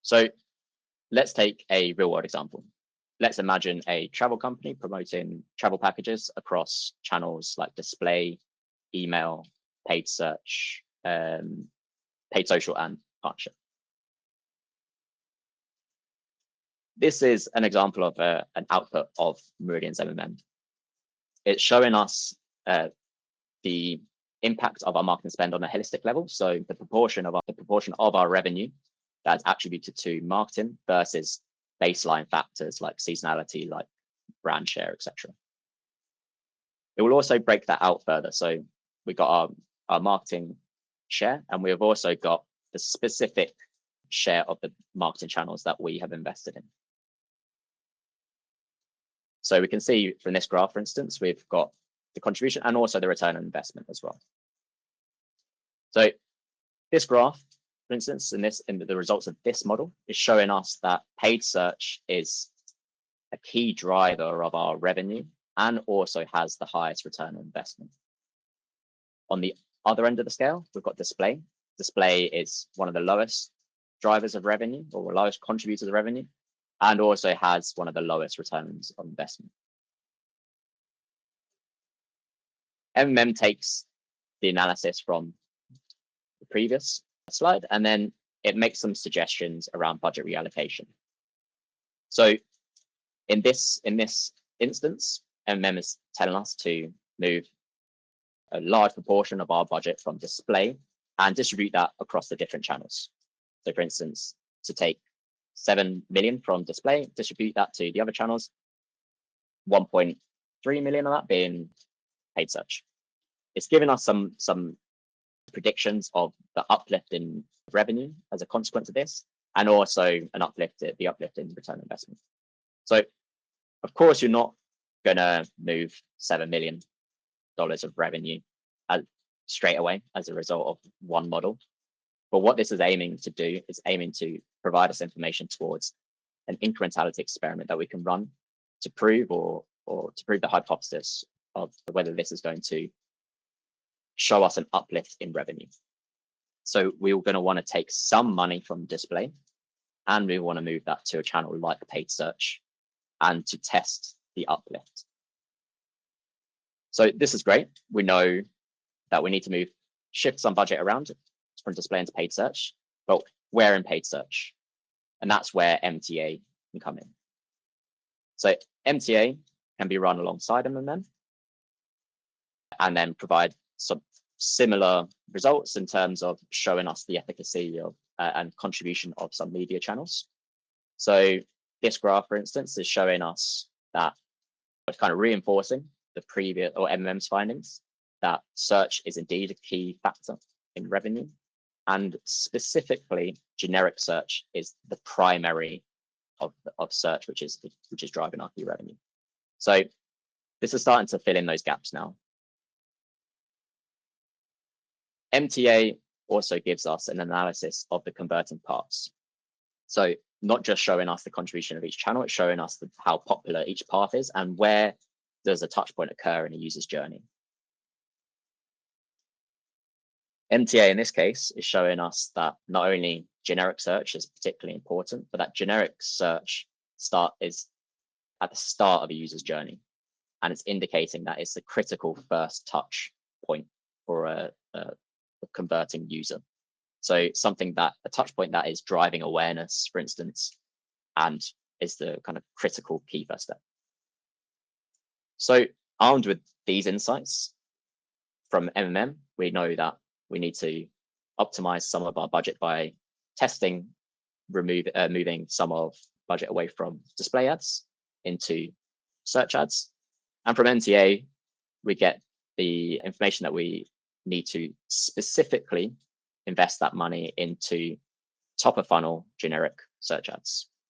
So let's take a real world example. Let's imagine a travel company promoting travel packages across channels like display, email, paid search, paid social, and partnership. This is an example of an output of Meridian's MMM. It's showing us the impact of our marketing spend on a holistic level. So the proportion of our revenue that's attributed to marketing versus baseline factors like seasonality, like brand share, etc. It will also break that out further. So we got our marketing share, and we have also got the specific share of the marketing channels that we have invested in. So we can see from this graph, for instance, we've got the contribution and also the return on investment as well. So this graph, for instance, in the results of this model is showing us that paid search is a key driver of our revenue and also has the highest return on investment. On the other end of the scale, we've got display. Display is one of the lowest drivers of revenue or lowest contributors of revenue, and also has one of the lowest returns on investment. MMM takes the analysis from the previous slide, and then it makes some suggestions around budget reallocation. So in this instance, MMM is telling us to move a large proportion of our budget from display and distribute that across the different channels. So for instance, to take 7 million from display, distribute that to the other channels, 1.3 million of that being paid search. It's given us some predictions of the uplift in revenue as a consequence of this, and also the uplift in return on investment. So of course, you're not going to move $7 million of revenue straight away as a result of one model. But what this is aiming to do is aiming to provide us information towards an incrementality experiment that we can run to prove or to prove the hypothesis of whether this is going to show us an uplift in revenue. So we're going to want to take some money from display, and we want to move that to a channel like paid search and to test the uplift. So this is great. We know that we need to shift some budget around from display into paid search, but where in paid search? And that's where MTA can come in. So MTA can be run alongside MMM and then provide some similar results in terms of showing us the efficacy of and contribution of some media channels. So this graph, for instance, is showing us that it's kind of reinforcing the previous or MMM's findings that search is indeed a key factor in revenue, and specifically generic search is the primary of search, which is driving our key revenue. So this is starting to fill in those gaps now. MTA also gives us an analysis of the converting parts. So not just showing us the contribution of each channel, it's showing us how popular each path is and where does a touch point occur in a user's journey. MTA in this case is showing us that not only generic search is particularly important, but that generic search is at the start of a user's journey. And it's indicating that it's a critical first touch point for a converting user. So a touch point that is driving awareness, for instance, and is the kind of critical key first step. So armed with these insights from MMM, we know that we need to optimize some of our budget by testing, moving some of budget away from display ads into search ads. And from MTA, we get the information that we need to specifically invest that money into top of funnel generic search ads.